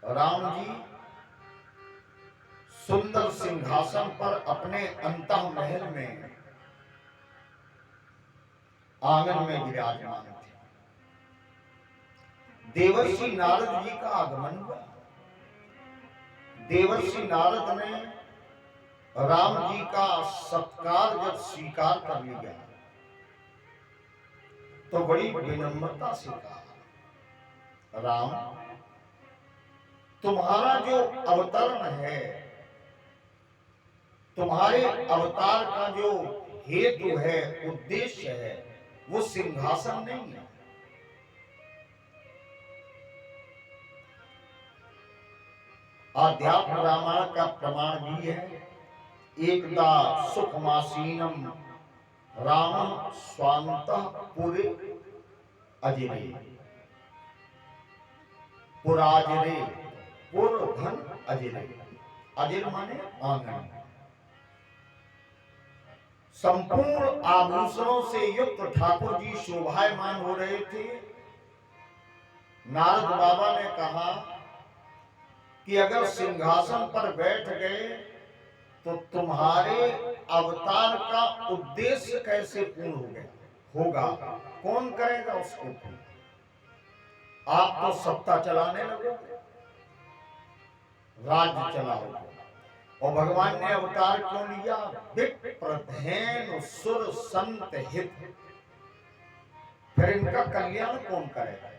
राम जी सुंदर सिंहासन पर अपने अंतः महल में आंगन में विराजमान थे। देवर्षि नारद जी का आगमन हुआ। देवर्षि नारद ने राम जी का सत्कार जब स्वीकार कर लिया तो बड़ी विनम्रता से कहा, राम तुम्हारा जो अवतरण है, तुम्हारे अवतार का जो हेतु है, उद्देश्य है, वो सिंहासन नहीं है। आध्यात्म रामायण का प्रमाण भी है। एकदा सुखमासीनम राम स्वांतः पुरे अजिरे पुराजिरे पुरधन अजिरे। अजिर माने आंगन। संपूर्ण आभूषणों से युक्त ठाकुर जी शोभायमान हो रहे थे। नारद बाबा ने कहा कि अगर सिंहासन पर बैठ गए तो तुम्हारे अवतार का उद्देश्य कैसे पूर्ण होगा? कौन करेगा उसको पूर्ण? आप तो सत्ता चलाने लगोगे, राज्य चलाओगे। और भगवान ने अवतार क्यों लिया? विप्रधेनु सुर संत हित। फिर इनका कल्याण कौन करेगा?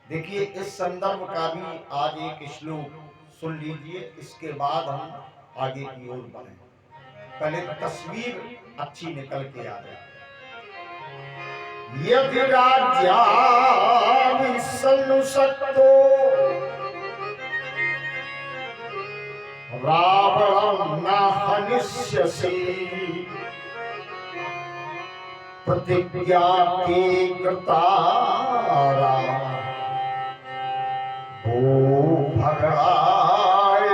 देखिए, इस संदर्भ का भी आज एक श्लोक सुन लीजिए, इसके बाद हम आगे की ओर बढ़ें। पहले तस्वीर अच्छी निकल के आ जाए। यदि राज्याभिसंसक्तो रावणं न हनिष्यसि प्रतिज्ञा के कृतारा ओ भरणाय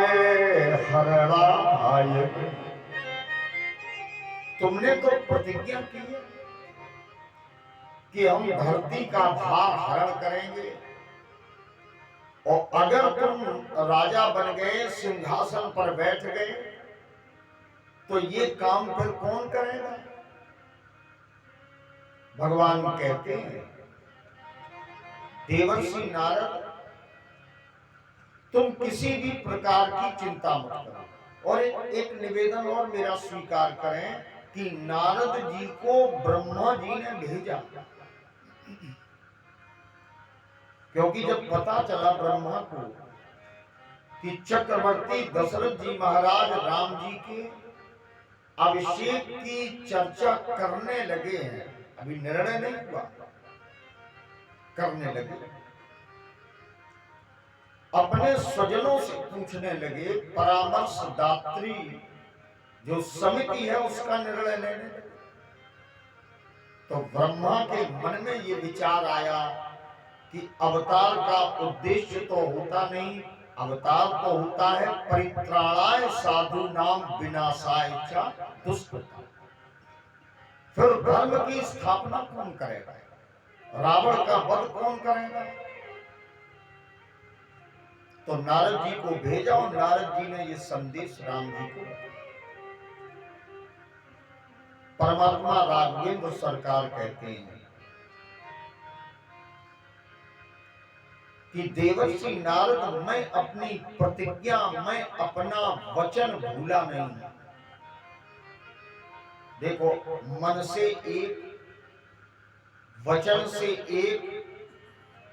हरणाय। तुमने तो प्रतिज्ञा की है कि हम धरती का भार हरण करेंगे, और अगर तुम राजा बन गए, सिंहासन पर बैठ गए, तो ये काम फिर कौन करेगा? भगवान कहते हैं, देवर्षि नारद तुम किसी भी प्रकार की चिंता मत करो। और एक निवेदन और मेरा स्वीकार करें कि नारद जी को ब्रह्मा जी ने भेजा, क्योंकि जब पता चला ब्रह्मा को कि चक्रवर्ती दशरथ जी महाराज राम जी के अभिषेक की चर्चा करने लगे हैं, अभी निर्णय नहीं हुआ, करने लगे, अपने स्वजनों से पूछने लगे, परामर्शदात्री जो समिति है उसका निर्णय लेने लगे। तो ब्रह्मा के मन में ये विचार आया कि अवतार का उद्देश्य तो होता नहीं, अवतार तो होता है परित्राणाय साधु नाम विनाशाय च दुष्कृता। फिर धर्म की स्थापना कौन करेगा? रावण का वध कौन करेगा? तो नारद जी को भेजा, और नारद जी ने ये संदेश राम जी को। परमात्मा राघवेंद्र सरकार कहते हैं कि देवर्षि नारद, मैं अपनी प्रतिज्ञा, मैं अपना वचन भूला नहीं। देखो, मन से एक, वचन से एक,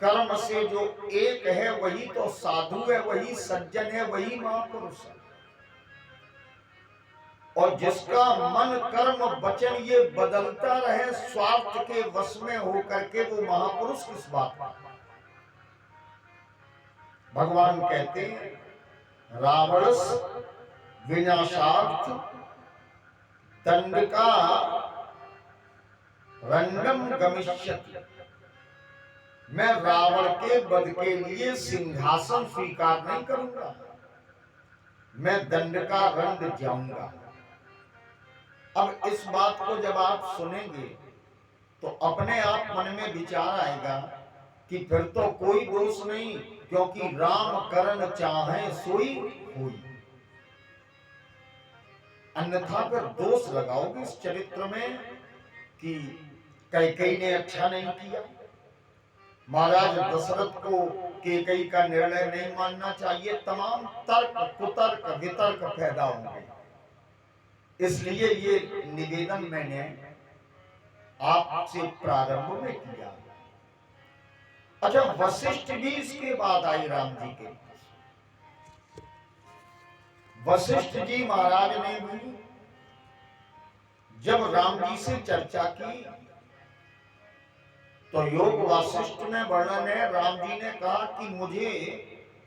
कर्म से जो एक है वही तो साधु है, वही सज्जन है, वही महापुरुष है। और जिसका मन कर्म वचन ये बदलता रहे स्वार्थ के वश में होकर के, वो महापुरुष किस बात का? भगवान कहते हैं, रावणस विनाशार्थ दंडका रंगम गमिष्यति। मैं रावण के वध के लिए सिंहासन स्वीकार नहीं करूंगा, मैं दंड का रंग जाऊंगा। अब इस बात को जब आप सुनेंगे तो अपने आप मन में विचार आएगा कि फिर तो कोई दोष नहीं, क्योंकि राम करन चाहे सोई होई। अन्यथा फिर दोष लगाओगे इस चरित्र में कि कैकेयी ने अच्छा नहीं किया, महाराज दशरथ को कैकेयी का निर्णय नहीं मानना चाहिए, तमाम तर्क कुतर्क वितर्क पैदा होंगे। इसलिए ये निवेदन मैंने आपसे प्रारंभ में किया। अच्छा, वशिष्ठ भी इसके बाद आए राम जी के। वशिष्ठ जी महाराज ने भी जब राम जी से चर्चा की तो योग वासिष्ठ में वर्णन है, राम जी ने कहा कि मुझे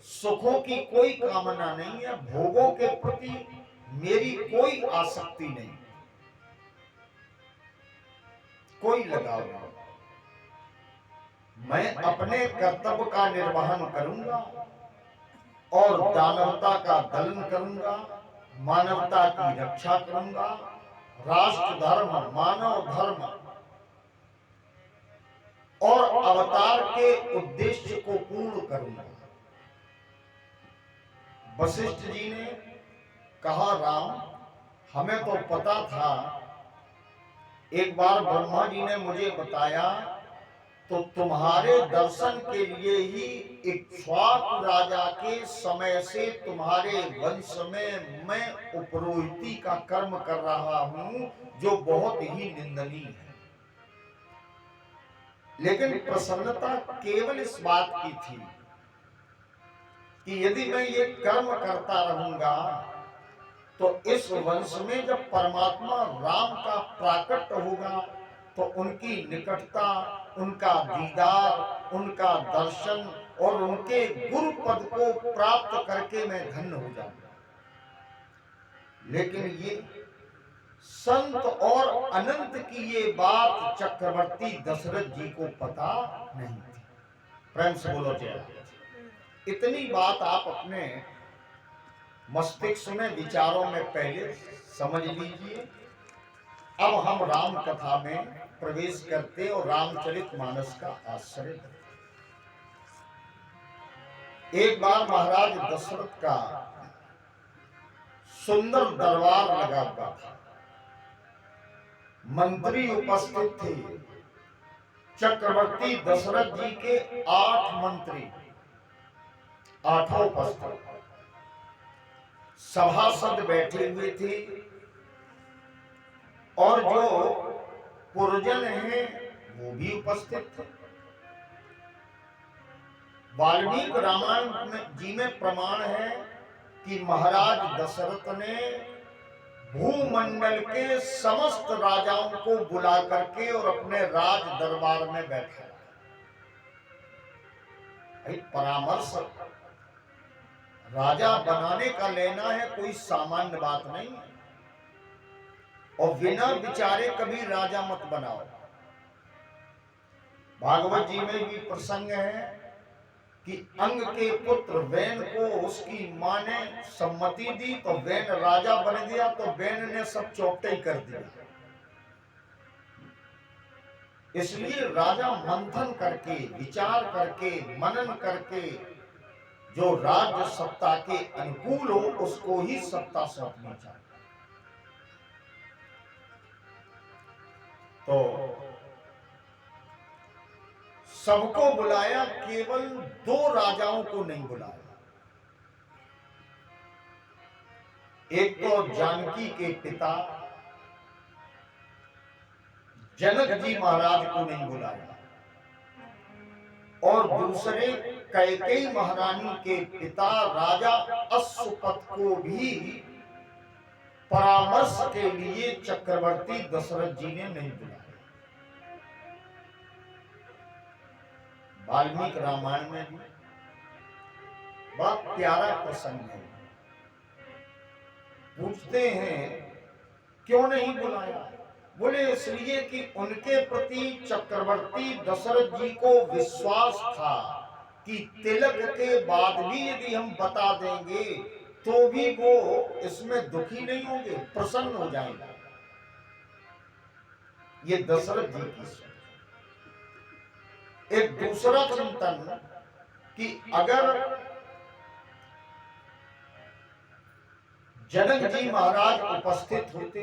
सुखों की कोई कामना नहीं है, भोगों के प्रति मेरी कोई आसक्ति नहीं, कोई लगाव नहीं। मैं अपने कर्तव्य का निर्वहन करूंगा और दानवता का दलन करूंगा, मानवता की रक्षा करूंगा, राष्ट्र धर्म मानव धर्म और अवतार के उद्देश्य को पूर्ण करूंगा। वशिष्ठ जी ने कहा, राम हमें तो पता था, एक बार ब्रह्मा जी ने मुझे बताया, तो तुम्हारे दर्शन के लिए ही इक्ष्वाकु राजा के समय से तुम्हारे वंश में मैं उपरोहिती का कर्म कर रहा हूं, जो बहुत ही निंदनीय है। लेकिन प्रसन्नता केवल इस बात की थी कि यदि मैं ये कर्म करता रहूंगा तो इस वंश में जब परमात्मा राम का प्राकट्य होगा तो उनकी निकटता, उनका दीदार, उनका दर्शन और उनके गुरु पद को प्राप्त करके मैं धन्य हो जाऊंगा। लेकिन ये संत और अनंत की ये बात चक्रवर्ती दशरथ जी को पता नहीं थी। प्रेम से बोलो जय। इतनी बात आप अपने मस्तिष्क में, विचारों में पहले समझ लीजिए। अब हम राम कथा में प्रवेश करते और रामचरितमानस का आश्रय। एक बार महाराज दशरथ का सुंदर दरबार लगा हुआ था, मंत्री उपस्थित थे। चक्रवर्ती दशरथ जी के 8 मंत्री, 8 उपस्थित, सभासद बैठे हुए थे और जो पुरजन हैं वो भी उपस्थित थे। वाल्मीकि रामायण जी में प्रमाण है कि महाराज दशरथ ने भूमंडल के समस्त राजाओं को बुला करके और अपने राज दरबार में बैठाया। परामर्श राजा बनाने का लेना है, कोई सामान्य बात नहीं है। और बिना विचारे कभी राजा मत बनाओ। भागवत जी में भी प्रसंग है कि अंग के पुत्र वैन को उसकी मां ने सम्मति दी तो वैन राजा बन गया, तो वैन ने सब चौपटे कर दिया। इसलिए राजा मंथन करके, विचार करके, मनन करके जो राज्य सत्ता के अनुकूल हो उसको ही सत्ता सौंपनी चाहिए। तो सबको बुलाया, केवल 2 राजाओं को नहीं बुलाया। एक तो जानकी के पिता जनक जी महाराज को नहीं बुलाया और दूसरे कैकेयी महारानी के पिता राजा अश्वपथ को भी परामर्श के लिए चक्रवर्ती दशरथ जी ने नहीं बुलाया। वाल्मीकि रामायण में भी बहुत प्यारा प्रसंग है। पूछते हैं क्यों नहीं बुलाया? बोले इसलिए कि उनके प्रति चक्रवर्ती दशरथ जी को विश्वास था कि तिलक के बाद भी यदि हम बता देंगे तो भी वो इसमें दुखी नहीं होंगे, प्रसन्न हो जाएंगे। ये दशरथ जी की सोच। एक दूसरा चिंतन कि अगर जनक जी महाराज उपस्थित होते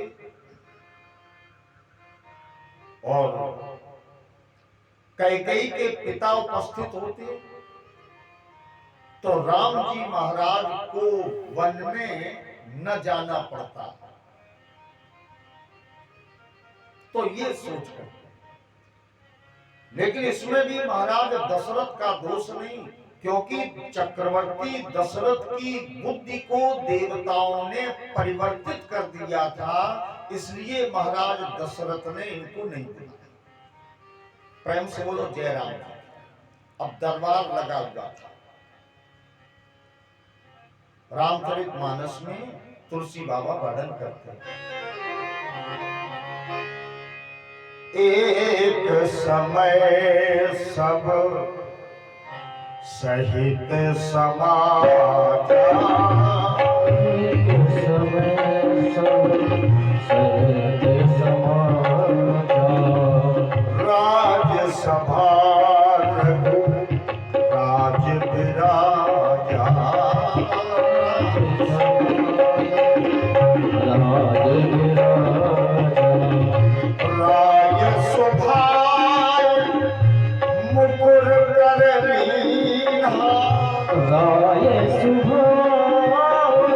और कैकेयी के पिता उपस्थित होते तो राम जी महाराज को वन में न जाना पड़ता। तो ये सोच कर, लेकिन इसमें भी महाराज दशरथ का दोष नहीं, क्योंकि चक्रवर्ती दशरथ की बुद्धि को देवताओं ने परिवर्तित कर दिया था, इसलिए महाराज दशरथ ने इनको नहीं दिया। प्रेम से बोलो जय राम। अब दरबार लगा हुआ था। रामचरितमानस में तुलसी बाबा वर्णन करते हैं, एक समय सब सहित समाज, एक समय सब सहित समाज, राजसभा राज विराजा, राज सुभाय मुकुर कर लीन्हा, राय सुभाय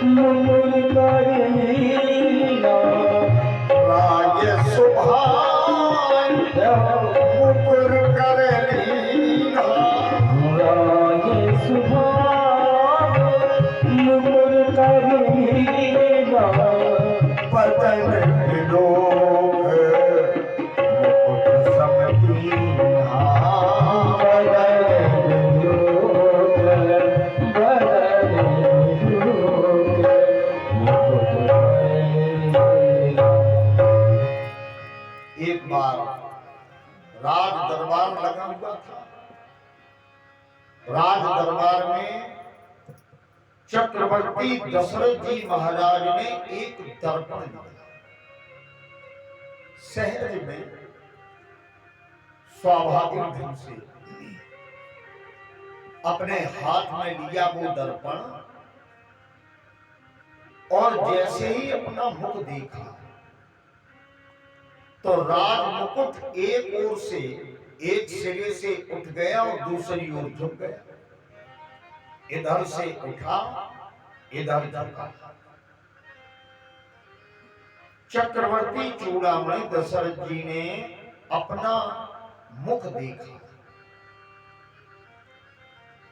मुकुर कर लीन्हा, राय सुभाय मुकुर कर लीन्हा, राय सुभाय मुकुर कर लीन्हा, पतन विलोक मुकुट सम कीन्हा, बदन विलोक बदन विलोक मुकुट कीन्हा। एक बार राज दरबार लगा हुआ था। राज दरबार में चक्रवर्ती दशरथ जी महाराज ने एक दर्पण लिया। सहज में स्वाभाविक ढंग से अपने हाथ में लिया वो दर्पण, और जैसे ही अपना मुख देखा तो राज मुकुट एक ओर से, एक सिरे से उठ गया और दूसरी ओर झुक गया। इधर से उठा, इधर झुका। चक्रवर्ती चूड़ामणि दशरथ जी ने अपना मुख देखा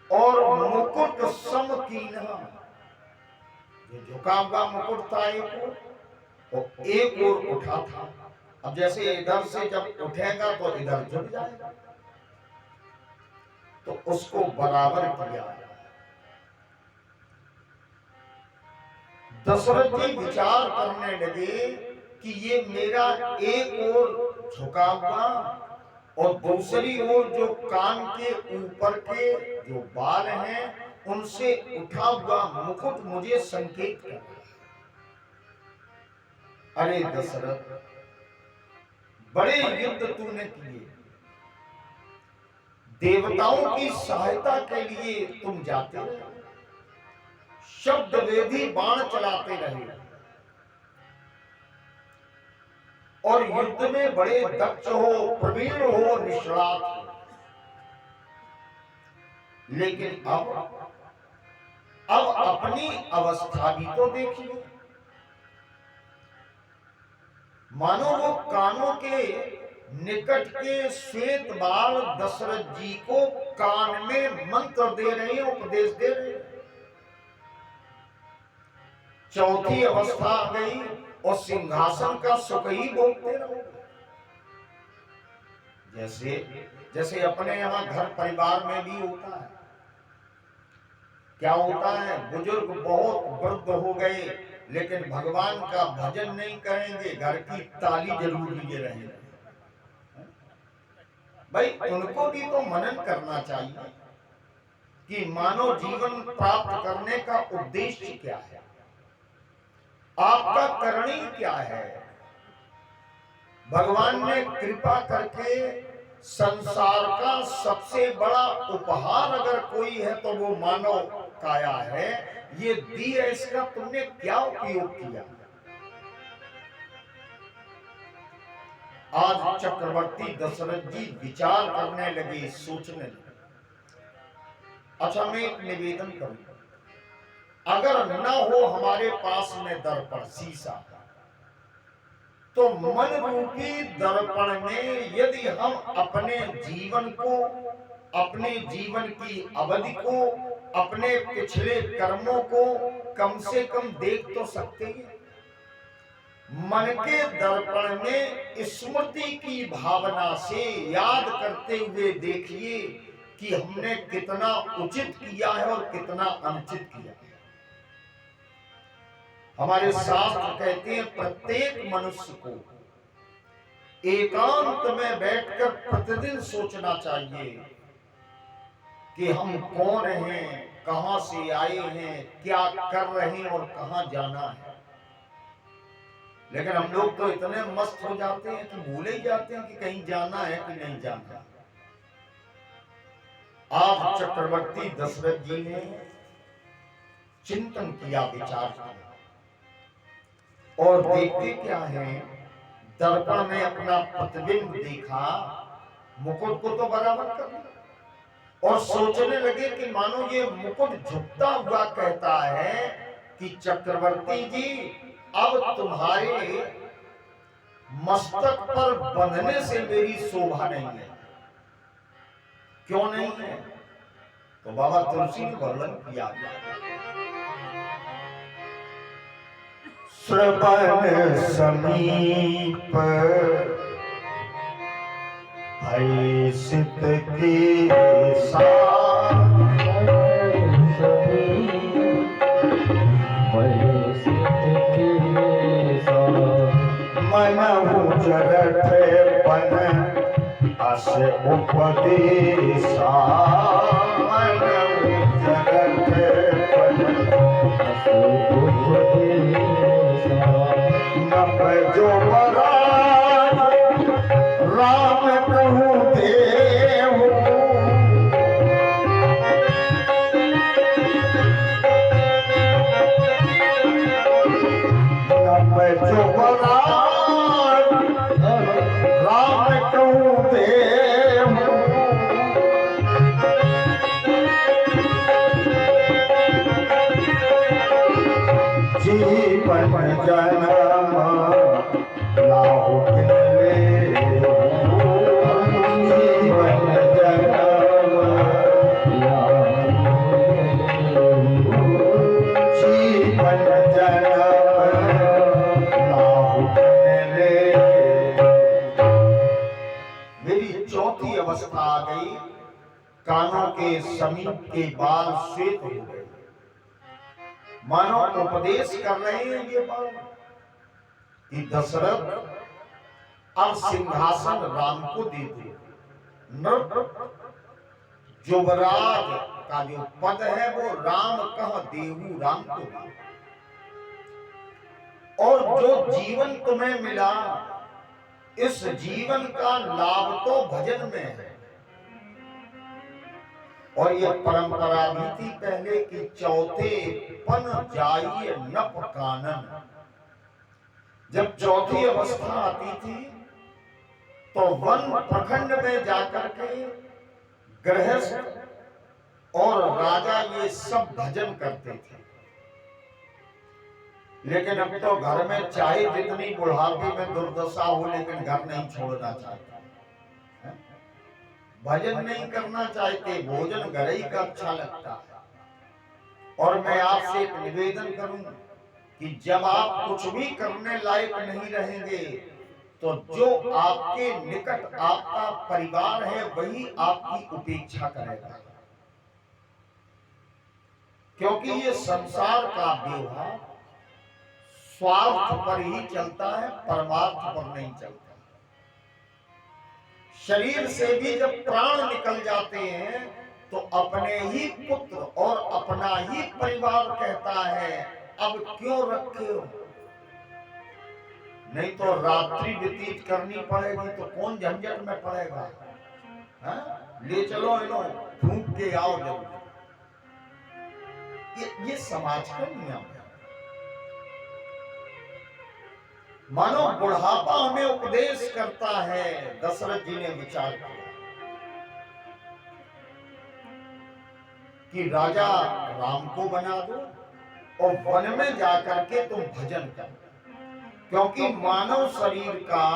और मुकुट सम कीन्हा, जो झुका हुआ मुकुट था एक ओर उठा था। अब जैसे इधर से जब उठेगा तो इधर झुक जाएगा, तो उसको बराबर किया। दशरथ जी विचार करने लगे कि ये मेरा एक ओर झुका हुआ और दूसरी ओर जो कान के ऊपर के जो बाल हैं उनसे उठा हुआ मुकुट मुझे संकेत कर रहा है। अरे दशरथ, बड़े युद्ध तूने किए, देवताओं की सहायता के लिए तुम जाते रहे, शब्द वेदी बाण चलाते रहे और युद्ध में बड़े दक्ष हो, प्रवीण हो, निष्णात हो, लेकिन अब अपनी अवस्था भी तो देखिए। मानो वो कानों के निकट के श्वेत बाल दशरथ जी को कान में मंत्र दे रहे हैं, उपदेश दे रहे हैं। चौथी अवस्था आ गई और सिंहासन का सुख ही भोगते रहो। जैसे अपने यहाँ घर परिवार में भी होता है। क्या होता है, बुजुर्ग बहुत वृद्ध हो गए लेकिन भगवान का भजन नहीं करेंगे, घर की ताली जरूर लिए रहेंगे। भाई उनको भी तो मनन करना चाहिए कि मानव जीवन प्राप्त करने का उद्देश्य क्या है, आपका करनी क्या है। भगवान ने कृपा करके संसार का सबसे बड़ा उपहार अगर कोई है तो वो मानव काया है। ये दी है, इसका तुमने क्या उपयोग किया? आज चक्रवर्ती दशरथ जी विचार करने लगे, सोचने लगे। अच्छा, मैं एक निवेदन करूं, अगर न हो हमारे पास में दर्पण शीशा, तो मन रूपी दर्पण में यदि हम अपने जीवन को, अपने जीवन की अवधि को, अपने पिछले कर्मों को कम से कम देख तो सकते हैं। मन के दर्पण में स्मृति की भावना से याद करते हुए देखिए कि हमने कितना उचित किया है और कितना अनुचित किया है। हमारे शास्त्र कहते हैं प्रत्येक मनुष्य को एकांत में बैठकर प्रतिदिन सोचना चाहिए कि हम कौन हैं, कहां से आए हैं, क्या कर रहे हैं और कहां जाना है। लेकिन हम लोग तो इतने मस्त हो जाते हैं कि भूल ही जाते हैं कि कहीं जाना है कि नहीं जाना। आज चक्रवर्ती दशरथ जी ने चिंतन किया, विचार किया, और देखते क्या है, दर्पण में अपना प्रतिबिंब देखा, मुकुट को तो बराबर कर लिया, और सोचने लगे कि मानो ये मुकुट झुकता हुआ कहता है कि चक्रवर्ती जी, अब तुम्हारे मस्तक पर बंधने से मेरी शोभा नहीं है। क्यों नहीं है? तो बाबा तुलसी ने वर्णन किया, श्रवण समीप भई सित के साथ, मनहु जरठ बन अस उपदेशा, मनहु जरठ बन अस उपदेशा, नभ जो बराज राम कहूँ देव, नभ जो बराज राम कहूँ देव, जीवन जन्म लाहु किनले, जीवन जन्म जीवन जन्म लाहु किनले। मेरी चौथी अवस्था आ गई, कानों के समीप के बाल श्वेत हो गए, मानो उपदेश कर रहे हैं ये बात कि दशरथ अब सिंहासन राम को दे दे। युवराज का जो पद है वो राम कह देहु, राम को दे। और जो जीवन तुम्हें मिला, इस जीवन का लाभ तो भजन में है। और ये परंपरा भी थी पहले कि चौथे पन जाइए नप कानन। जब चौथी अवस्था आती थी तो वन प्रखंड में जाकर के गृहस्थ और राजा ये सब भजन करते थे। लेकिन अब तो घर में चाहे जितनी बुढ़ापे में दुर्दशा हो, लेकिन घर नहीं छोड़ना चाहते, भजन नहीं करना चाहते, भोजन घर ही का अच्छा लगता है। और मैं आपसे एक निवेदन करूं कि जब आप कुछ भी करने लायक नहीं रहेंगे तो जो आपके निकट आपका परिवार है वही आपकी उपेक्षा करेगा। क्योंकि ये संसार का व्यवहार स्वार्थ पर ही चलता है, परमार्थ पर नहीं चलता। शरीर से भी जब प्राण निकल जाते हैं तो अपने ही पुत्र और अपना ही परिवार कहता है अब क्यों रखे हो, नहीं तो रात्रि व्यतीत करनी पड़ेगी तो कौन झंझट में पड़ेगा। ले चलो इन्हों ढूंढ के आओ जल्दी। ये समाज का नियम है। मानो बुढ़ापा हमें उपदेश करता है। दशरथ जी ने विचार किया कि राजा राम को बना दो और वन में जाकर के तुम भजन करो, क्योंकि मानव शरीर का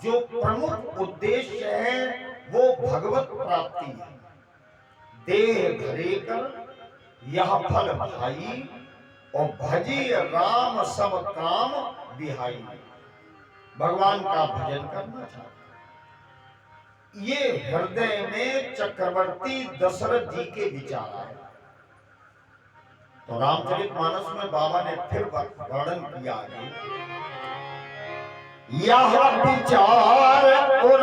जो प्रमुख उद्देश्य है वो भगवत प्राप्ति है। देह धरे कर यह फल भाई और भजी राम सब काम बिहाई। भगवान का भजन करना चाहते, ये हृदय में चक्रवर्ती दशरथ जी के विचार आए। तो रामचरितमानस में बाबा ने फिर वर्णन किया है, यह विचार और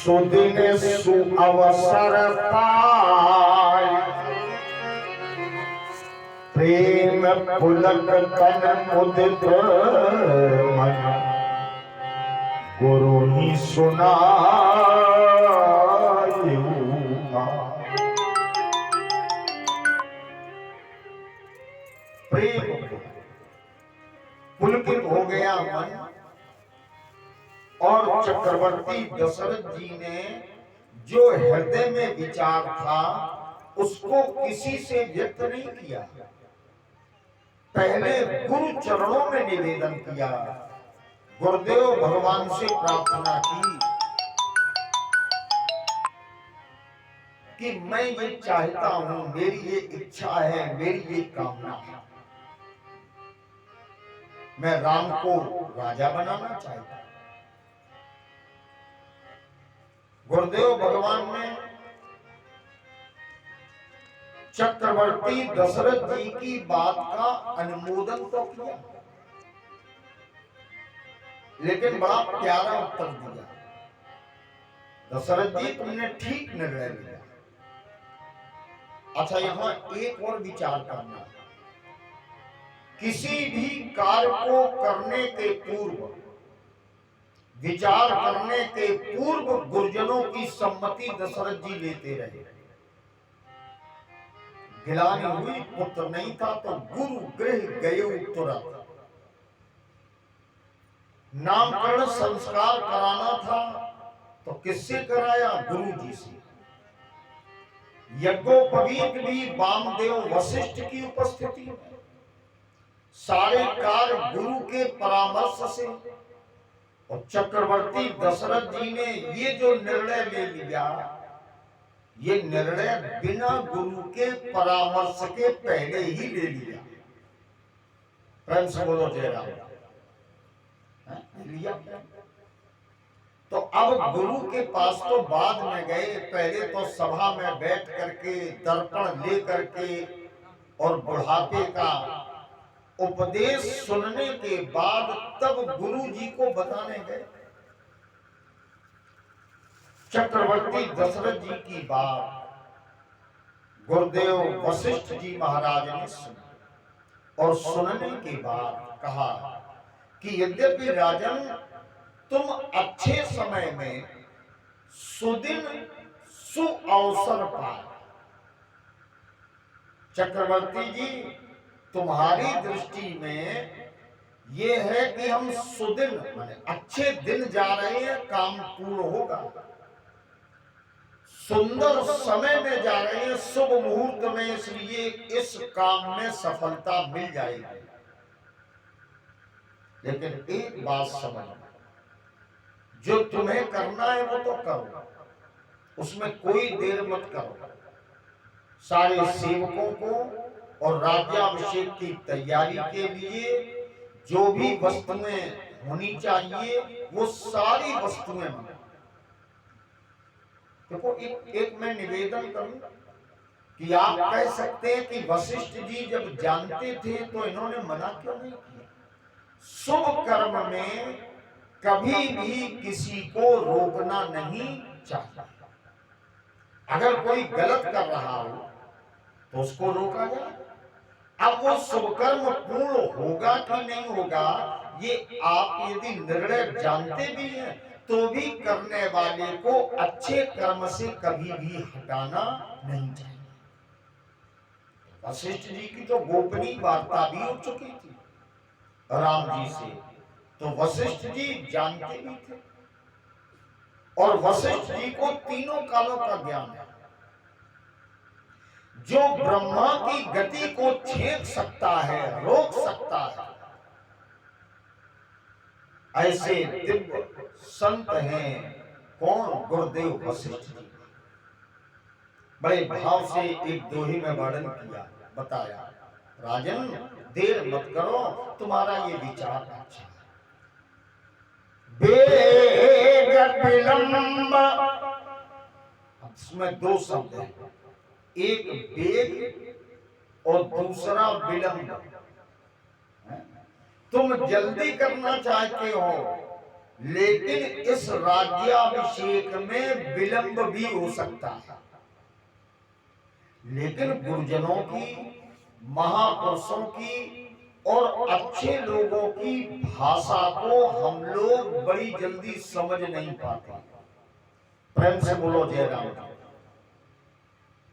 सुदिन सुअवसर पाय, प्रेम पुलक तन मुदित मन, गुरु ही सुना प्रेम पुलकित हो गया मन। और चक्रवर्ती दशरथ जी ने जो हृदय में विचार था उसको किसी से व्यक्त नहीं किया, पहले गुरु चरणों में निवेदन किया, गुरुदेव भगवान से प्रार्थना की कि मैं ये चाहता हूं, मेरी ये इच्छा है, मेरी ये कामना है, मैं राम को राजा बनाना चाहता हूं। गुरुदेव भगवान ने चक्रवर्ती दशरथ जी की बात का अनुमोदन तो किया, लेकिन बड़ा प्यारा उत्तर दिया, दशरथ जी तुमने ठीक निर्णय लिया। अच्छा, यहां एक और विचार करना, किसी भी कार्य को करने के पूर्व, विचार करने के पूर्व गुरुजनों की सम्मति दशरथ जी लेते रहे। गिलानी हुई, पुत्र नहीं था तो गुरु गृह गए तुरंत। नामकरण संस्कार कराना था तो किससे कराया? गुरु जी से। यज्ञोपवीत भी वामदेव वशिष्ठ की उपस्थिति में, सारे कार्य गुरु के परामर्श से। और चक्रवर्ती दशरथ जी ने ये जो निर्णय ले लिया, ये निर्णय बिना गुरु के परामर्श के पहले ही ले लिया। प्रेम से बोलो जय राम। लिया। तो अब गुरु के पास तो बाद में गए, पहले तो सभा में बैठ करके दर्पण ले करके और बुढ़ापे का उपदेश सुनने के बाद तब गुरु जी को बताने गए। चक्रवर्ती दशरथ जी की बात गुरुदेव वशिष्ठ जी महाराज ने सुनी और सुनने के बाद कहा कि यद्यपि राजन तुम अच्छे समय में सुदिन सुअवसर पाए, चक्रवर्ती जी तुम्हारी दृष्टि में ये है कि हम सुदिन माने अच्छे दिन जा रहे हैं, काम पूर्ण होगा, सुंदर समय में जा रहे हैं, शुभ मुहूर्त में, इसलिए इस काम में सफलता मिल जाएगी। लेकिन एक बात समझ, जो तुम्हें करना है वो तो करो, उसमें कोई देर मत करो। सारे सेवकों को और राज्याभिषेक की तैयारी के लिए जो भी वस्तुएं होनी चाहिए वो सारी वस्तुएं मंगाओ। देखो, एक मैं निवेदन करूं कि आप कह सकते हैं कि वशिष्ठ जी जब जानते थे तो इन्होंने मना क्यों नहीं किया? शुभ कर्म में कभी भी किसी को रोकना नहीं चाहिए। अगर कोई गलत कर रहा हो तो उसको रोका जाए। अब वो शुभ कर्म पूर्ण होगा कि नहीं होगा ये आप यदि निर्णय जानते भी हैं तो भी करने वाले को अच्छे कर्म से कभी भी हटाना नहीं चाहिए। वशिष्ठ जी की तो गोपनीय वार्ता भी हो चुकी थी राम जी से, तो वशिष्ठ जी जानते भी थे और वशिष्ठ जी को तीनों कालों का ज्ञान है। जो ब्रह्मा की गति को छेद सकता है, रोक सकता है, ऐसे दिव्य संत हैं। कौन? गुरुदेव वशिष्ठ जी। बड़े भाव से एक दोहे में वर्णन किया, बताया, राजन देर मत करो, तुम्हारा ये विचार अच्छा है। बेग विलंब, इसमें दो शब्द हैं, एक बेग और दूसरा विलंब। तुम जल्दी करना चाहते हो, लेकिन इस राज्याभिषेक में विलंब भी हो सकता है। लेकिन गुरुजनों की, महापुरुषों की और अच्छे लोगों की भाषा को हम लोग बड़ी जल्दी समझ नहीं पाते। प्रेम से बोलो जय राम।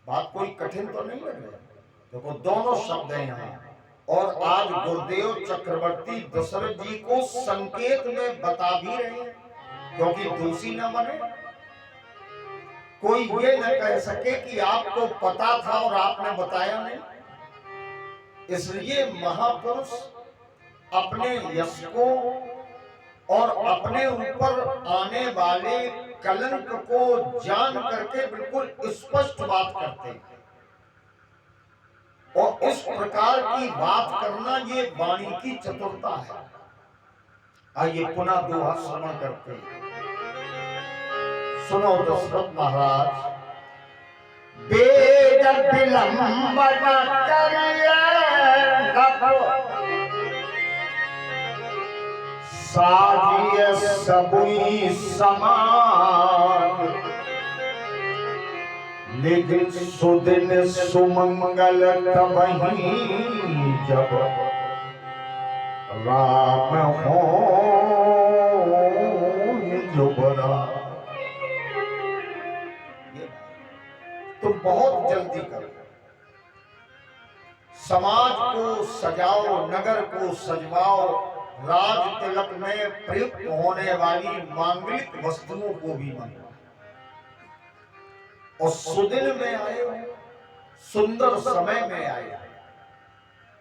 बात कोई कठिन तो नहीं लग रही। देखो दोनों शब्द हैं यहाँ, और आज गुरुदेव चक्रवर्ती दशरथ जी को संकेत में बता भी रहे हैं, क्योंकि दोषी न बने, कोई ये न कह सके कि आपको पता था और आपने बताया नहीं। इसलिए महापुरुष अपने यश को और अपने ऊपर आने वाले कलंक को जान करके बिल्कुल स्पष्ट बात करते हैं, और इस प्रकार की बात करना ये वाणी की चतुरता है। आइए पुनः दोहा श्रवण करते हैं। सुनो दशरथ महाराज, बेग विलंब न करिए साजिए सबुई समान, लेकिन सुदिन सुमंगल तबहि जब राम हो जुबरा। तो बहुत जल्दी करो, समाज को सजाओ, नगर को सजवाओ, राज तिलक में प्रयुक्त होने वाली मांगलिक वस्तुओं को भी मंगवाओ, और सुदिन में आए, सुंदर समय में आए।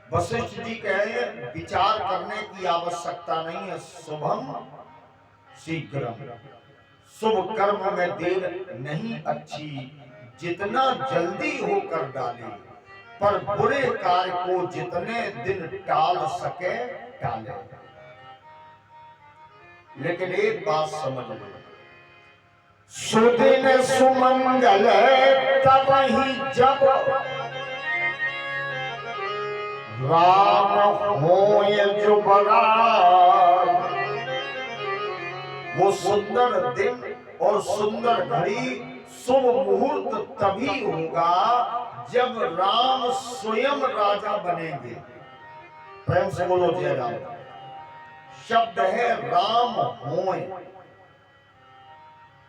वशिष्ठ जी कहे विचार करने की आवश्यकता नहीं है, शुभम शीघ्रम, शुभ कर्म में देर नहीं अच्छी, जितना जल्दी होकर डाले, पर बुरे कार्य को जितने दिन टाल सके टाले। लेकिन एक बात समझ लो, सुदिन सुमंगल तबहि जब राम होय जुबरा। वो सुंदर दिन और सुंदर घड़ी, शुभ मुहूर्त तभी होगा जब राम स्वयं राजा बनेंगे। प्रेम से बोलो जय राम। शब्द है राम होय।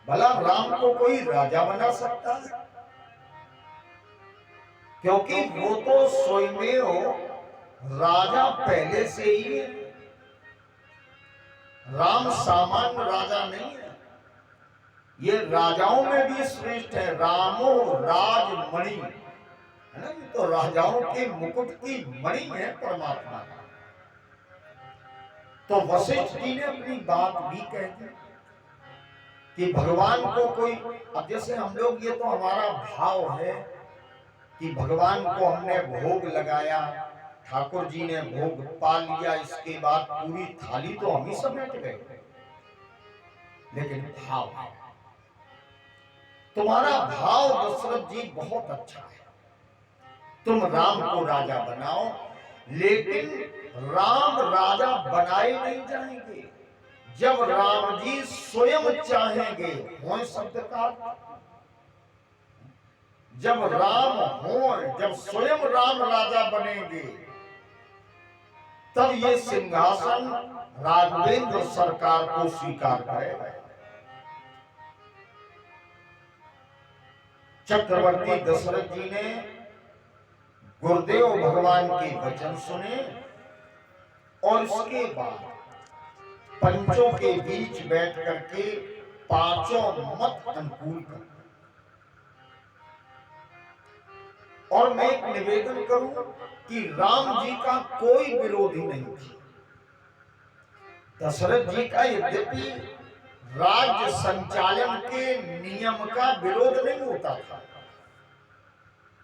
भला राम को कोई राजा बना सकता है? क्योंकि वो तो स्वयं राजा पहले से ही है। राम सामान्य राजा नहीं है, ये राजाओं में भी श्रेष्ठ है। रामो राजमणि है ना, ये तो राजाओं के मुकुट की मणि है परमात्मा। तो वशिष्ठ जी ने अपनी बात भी कह दी कि भगवान को कोई, अब जैसे हम लोग, ये तो हमारा भाव है कि भगवान को हमने भोग लगाया, ठाकुर जी ने भोग पा लिया, इसके बाद पूरी थाली तो हम ही समेट गए। लेकिन भाव है, तुम्हारा भाव दशरथ जी बहुत अच्छा है। तुम राम को राजा बनाओ, लेकिन राम राजा बनाए नहीं जाएंगे जब राम जी स्वयं चाहेंगे। हो शब्द का जब राम हो, जब स्वयं राम राजा बनेंगे तब ये सिंहासन राघवेंद्र सरकार को स्वीकार करे। चक्रवर्ती दशरथ जी ने गुरुदेव भगवान के वचन सुने और उसके बाद पंचों के बीच बैठ करके पांचों मत अनुकूल कर। और मैं एक निवेदन करूं कि राम जी का कोई विरोधी नहीं था। दशरथ जी का यद्यपि राज्य संचालन के नियम का विरोध नहीं होता था,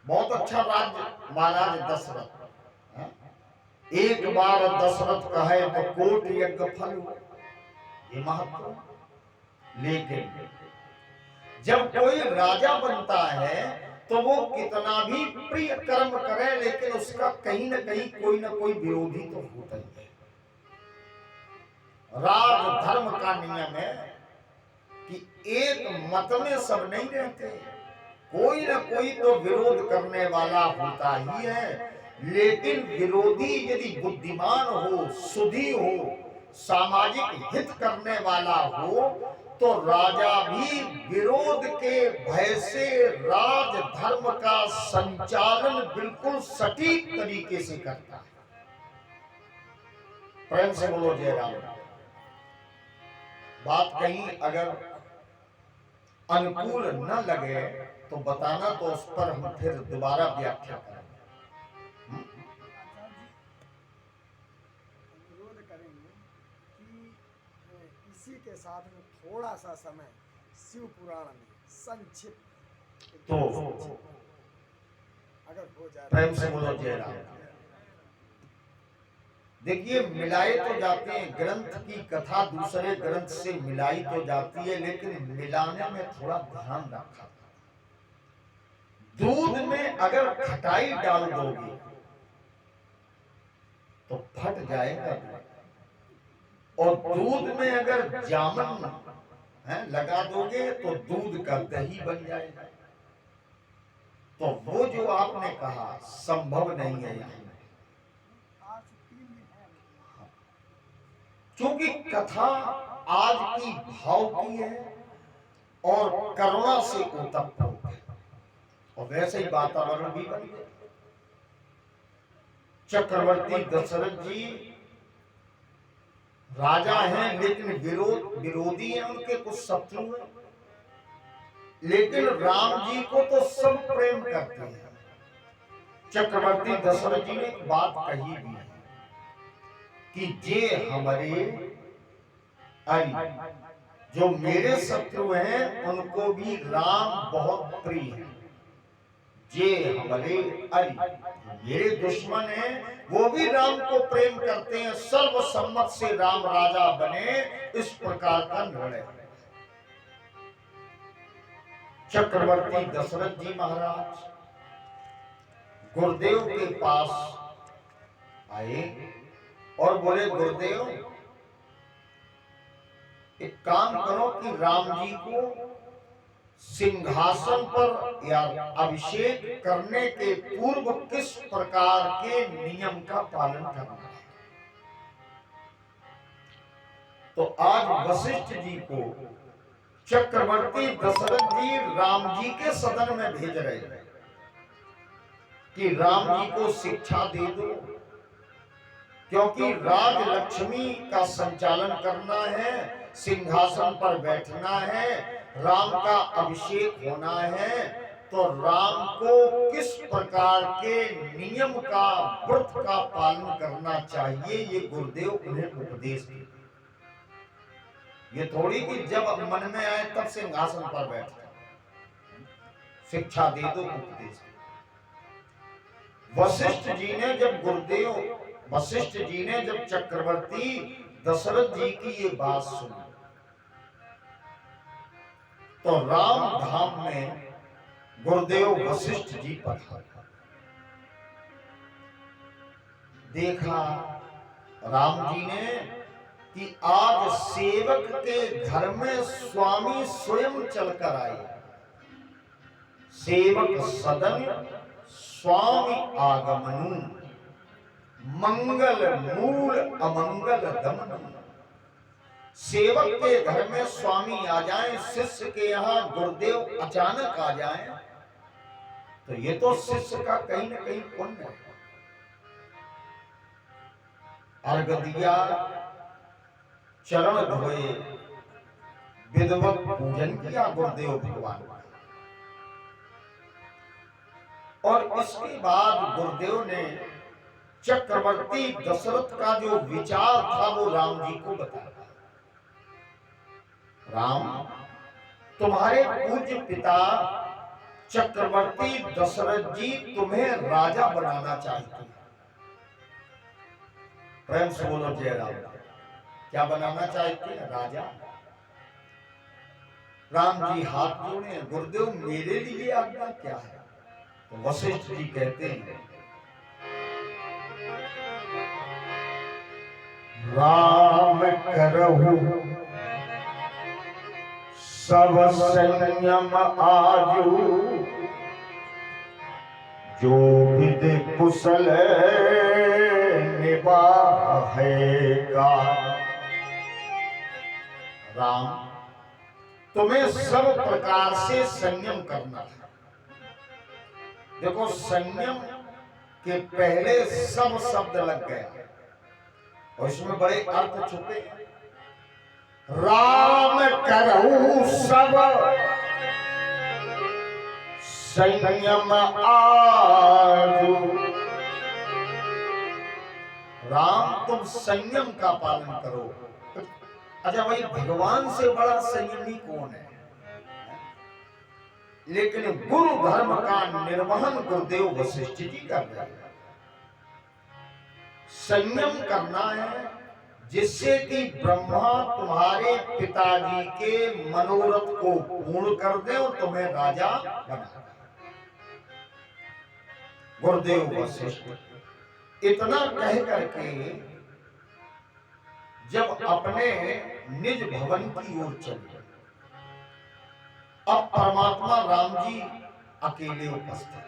बहुत अच्छा राज्य महाराज दशरथ। एक बार दशरथ कहे तो कोट यज्ञ फल, ये महत्व। लेकिन जब कोई राजा बनता है तो वो कितना भी प्रिय कर्म करे, लेकिन उसका कहीं न कहीं कोई ना कोई विरोधी तो होता ही है। राज धर्म का नियम है कि एक मत में सब नहीं रहते, कोई ना कोई तो विरोध करने वाला होता ही है। लेकिन विरोधी यदि बुद्धिमान हो, सुधी हो, सामाजिक हित करने वाला हो, तो राजा भी विरोध के भय से राज धर्म का संचालन बिल्कुल सटीक तरीके से करता है। प्रेम से बोलो जय राम। बात कहीं अगर अनुकूल न लगे तो बताना, तो उस पर हम फिर दोबारा व्याख्या करेंगे। अनुरोध करेंगे कि इसी के साथ में थोड़ा सा समय शिव पुराण में संक्षिप्त तो अगर हो जाए। प्रेम से बोलो जय राम। देखिए, मिलाए तो जाते हैं, ग्रंथ की कथा दूसरे ग्रंथ से मिलाई तो जाती है, लेकिन मिलाने में थोड़ा ध्यान रखा। दूध में अगर खटाई डाल दोगे तो फट जाएगा, और दूध में अगर जामन लगा दोगे तो दूध का दही बन जाएगा। तो वो जो आपने कहा संभव नहीं है यहाँ। क्योंकि कथा आज की भाव की है और करुणा से उत्तप्त है, और वैसे ही वातावरण भी बन गया। चक्रवर्ती दशरथ जी राजा हैं, लेकिन विरोधी हैं, उनके कुछ शत्रु हैं। लेकिन राम जी को तो सब प्रेम करते हैं। चक्रवर्ती दशरथ जी ने एक बात कही भी है कि जे हमारे जो मेरे शत्रु हैं उनको भी राम बहुत प्रिय है। जे हमारे मेरे दुश्मन हैं वो भी राम को प्रेम करते हैं। सर्वसम्मत से राम राजा बने, इस प्रकार का निर्णय। चक्रवर्ती दशरथ जी महाराज गुरुदेव के पास आए और बोले, गुरुदेव एक काम करो कि राम जी को सिंहासन पर या अभिषेक करने के पूर्व किस प्रकार के नियम का पालन करना है। तो आज वशिष्ठ जी को चक्रवर्ती दशरथ जी राम जी के सदन में भेज रहे हैं कि राम जी को शिक्षा दे दो, क्योंकि राज लक्ष्मी का संचालन करना है, सिंहासन पर बैठना है, राम का अभिषेक होना है। तो राम को किस प्रकार के नियम का, व्रत का पालन करना चाहिए, ये गुरुदेव उन्हें उपदेश दे। ये थोड़ी कि जब मन में आए तब सिंहासन पर बैठ शिक्षा दे दो, उपदेश दे। वशिष्ठ जी ने जब चक्रवर्ती दशरथ जी की ये बात सुनी तो राम धाम में गुरुदेव वशिष्ठ जी पधारे। देखा राम जी ने कि आज सेवक के घर में स्वामी स्वयं चलकर आए। सेवक सदन स्वामी आगमनु, मंगल मूल अमंगल दमन। सेवक के घर में स्वामी आ जाएं, शिष्य के यहाँ गुरुदेव अचानक आ जाएं, तो ये तो शिष्य का कहीं न कहीं पुण्य है। अर्घ दिया, चरण धोए, विधिवत पूजन किया गुरुदेव भगवान का, और इसके बाद गुरुदेव ने चक्रवर्ती दशरथ का जो विचार था वो राम जी को बताया। राम, तुम्हारे पूज्य पिता चक्रवर्ती दशरथ जी तुम्हें राजा बनाना चाहते हैं। प्रेम से बोलो जय राम। क्या बनाना चाहते हैं? राजा। राम जी हाथ जोड़े, गुरुदेव मेरे लिए आज्ञा क्या है? तो वशिष्ठ जी कहते हैं, राम करहु सब संयम आजू, जो विधि कुशल निभाएगा। राम, तुम्हें सब प्रकार से संयम करना है। देखो, संयम के पहले सब शब्द लग गया और इसमें बड़े अर्थ छुपे। राम करहु सब संयम आजू। राम, तुम संयम का पालन करो। अच्छा भाई, भगवान से बड़ा संयमी कौन है? लेकिन गुरु धर्म का निर्वहन गुरुदेव वशिष्ठ जी कर रहे हैं। संयम करना है जिससे कि ब्रह्मा तुम्हारे पिताजी के मनोरथ को पूर्ण कर दे और तुम्हें राजा बना दे। गुरुदेव वशिष्ठ इतना कह करके जब अपने निज भवन की ओर चले, अब परमात्मा राम जी अकेले उपस्थित।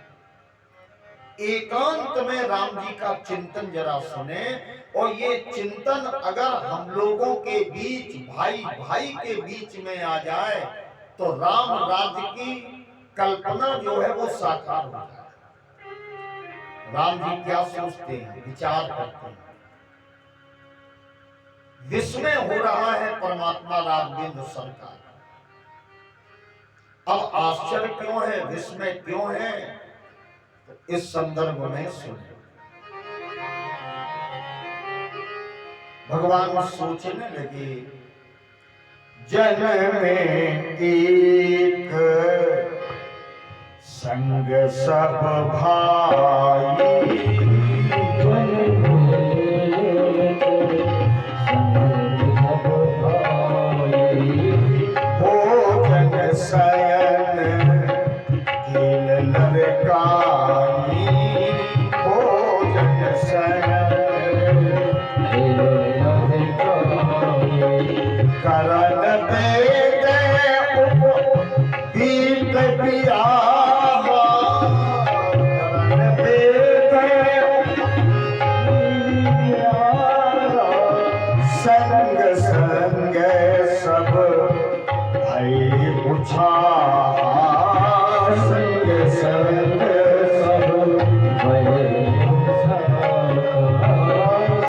एकांत में राम जी का चिंतन जरा सुने, और ये चिंतन अगर हम लोगों के बीच, भाई भाई के बीच में आ जाए, तो राम राज्य की कल्पना जो है वो साकार हो जाए। राम जी क्या सोचते हैं, विचार करते हैं। विस्मय हो रहा है परमात्मा राघवेंद्र सरकार। अब आश्चर्य क्यों है, विस्मय क्यों है, तो इस संदर्भ में सुने। भगवान सोचने लगे, जन में एक संग सब भाई, भोजन शयन कीन ललकारी, भोजन शयन करन बेगे उपबीत बियाहा, करन बेगे उपबीत बियाहा,